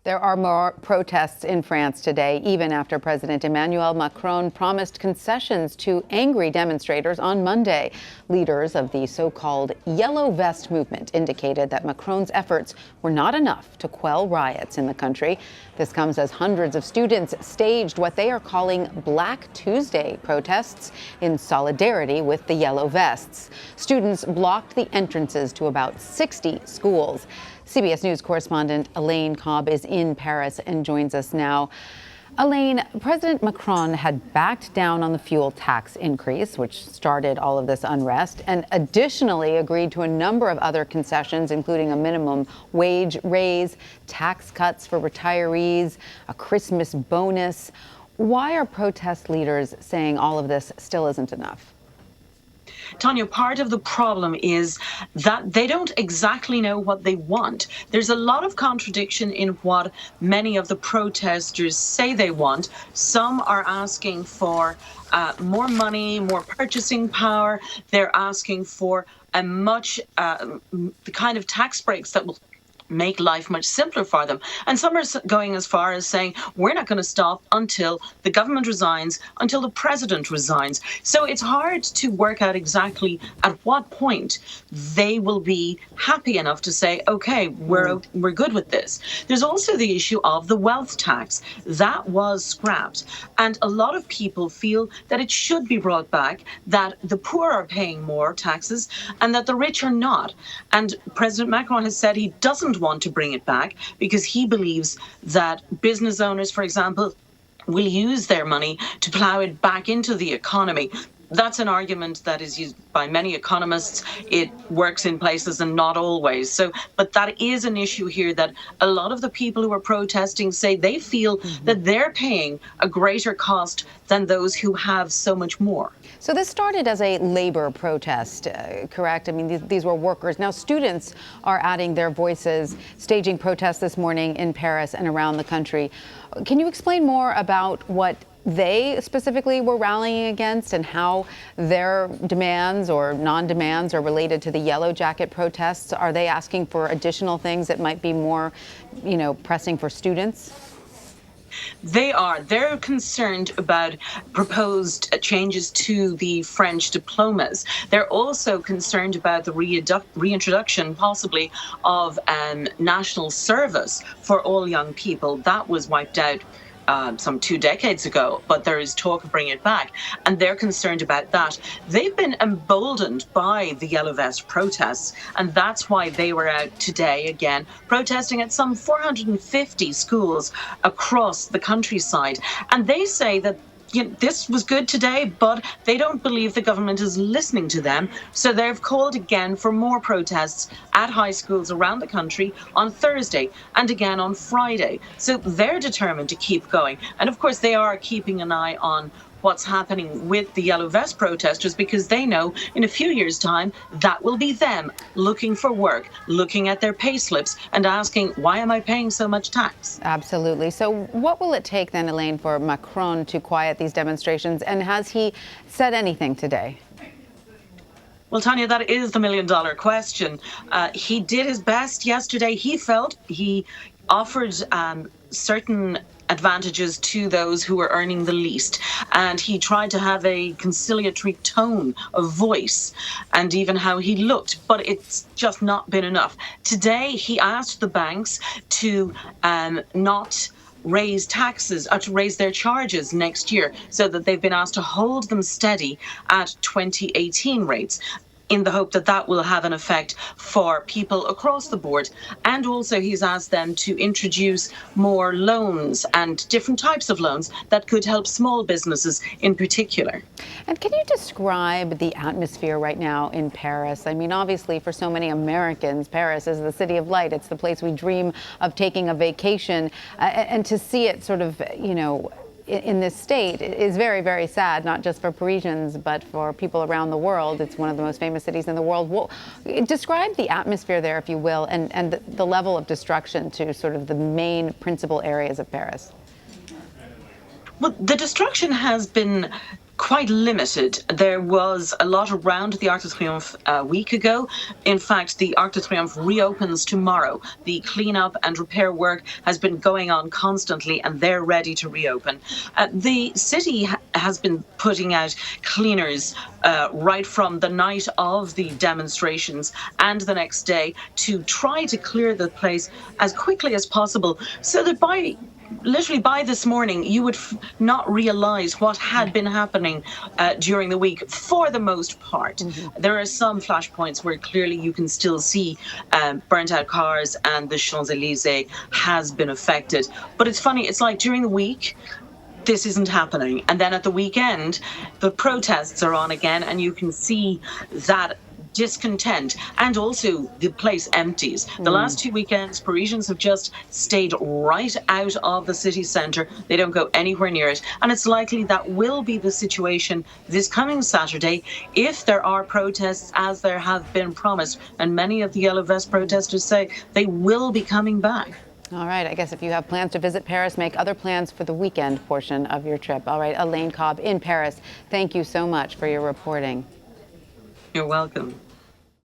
There are more protests in France today, even after President Emmanuel Macron promised concessions to angry demonstrators on Monday. Leaders of the so-called Yellow Vest movement indicated that Macron's efforts were not enough to quell riots in the country. This comes as hundreds of students staged what they are calling Black Tuesday protests in solidarity with the Yellow Vests. Students blocked the entrances to about 60 schools. CBS News correspondent Elaine Cobb is in Paris and joins us now. Elaine, President Macron had backed down on the fuel tax increase, which started all of this unrest, and additionally agreed to a number of other concessions, including a minimum wage raise, tax cuts for retirees, a Christmas bonus. Why are protest leaders saying all of this still isn't enough? Tanya, part of the problem is that they don't exactly know what they want. There's a lot of contradiction in what many of the protesters say they want. Some are asking for more money, more purchasing power. They're asking for a the kind of tax breaks that will make life much simpler for them. And some are going as far as saying, we're not going to stop until the government resigns, until the president resigns. So it's hard to work out exactly at what point they will be happy enough to say, okay, we're good with this. There's also the issue of the wealth tax. That was scrapped. And a lot of people feel that it should be brought back, that the poor are paying more taxes and that the rich are not. And President Macron has said he doesn't want to bring it back because he believes that business owners, for example, will use their money to plow it back into the economy. That's an argument that is used by many economists. It works in places and not always. But that is an issue here that a lot of the people who are protesting say they feel that they're paying a greater cost than those who have so much more. So this started as a labor protest, correct? I mean, these were workers. Now students are adding their voices, staging protests this morning in Paris and around the country. Can you explain more about what they specifically were rallying against and how their demands or non-demands are related to the Yellow Jacket protests? Are they asking for additional things that might be more, pressing for students? They're concerned about proposed changes to the French diplomas. They're also concerned about the reintroduction, possibly, of national service for all young people. That was wiped out some 2 decades ago, but there is talk of bringing it back, and they're concerned about that. They've been emboldened by the Yellow Vest protests, and that's why they were out today again protesting at some 450 schools across the countryside. And they say that this was good today, but they don't believe the government is listening to them. So they've called again for more protests at high schools around the country on Thursday and again on Friday. So they're determined to keep going. And of course, they are keeping an eye on what's happening with the Yellow Vest protesters, because they know in a few years' time that will be them looking for work, looking at their pay slips and asking, why am I paying so much tax? Absolutely. So what will it take then, Elaine, for Macron to quiet these demonstrations? And has he said anything today? Well, Tanya, that is the million-dollar question. He did his best yesterday. He offered certain advantages to those who are earning the least. And he tried to have a conciliatory tone of voice and even how he looked, but it's just not been enough. Today, he asked the banks to not raise taxes or to raise their charges next year, so that they've been asked to hold them steady at 2018 rates, in the hope that that will have an effect for people across the board. And also he's asked them to introduce more loans and different types of loans that could help small businesses in particular. And can you describe the atmosphere right now in Paris? I mean, obviously for so many Americans, Paris is the city of light. It's the place we dream of taking a vacation. And to see it sort of, in this state is very, very sad, not just for Parisians, but for people around the world. It's one of the most famous cities in the world. Well, describe the atmosphere there, if you will, and the level of destruction to sort of the main principal areas of Paris. Well, the destruction has been quite limited. There was a lot around the Arc de Triomphe a week ago. In fact, the Arc de Triomphe reopens tomorrow. The cleanup and repair work has been going on constantly, and they're ready to reopen. The city has been putting out cleaners right from the night of the demonstrations and the next day to try to clear the place as quickly as possible, so that literally by this morning, you would not realize what had been happening during the week for the most part. Mm-hmm. There are some flashpoints where clearly you can still see burnt out cars, and the Champs-Élysées has been affected. But it's funny, it's like during the week, this isn't happening. And then at the weekend, the protests are on again, and you can see that discontent, and also the place empties. The last 2 weekends, Parisians have just stayed right out of the city centre. They don't go anywhere near it, and it's likely that will be the situation this coming Saturday if there are protests, as there have been promised, and many of the Yellow Vest protesters say they will be coming back. All right, I guess if you have plans to visit Paris, make other plans for the weekend portion of your trip. All right, Elaine Cobb in Paris, thank you so much for your reporting. You're welcome.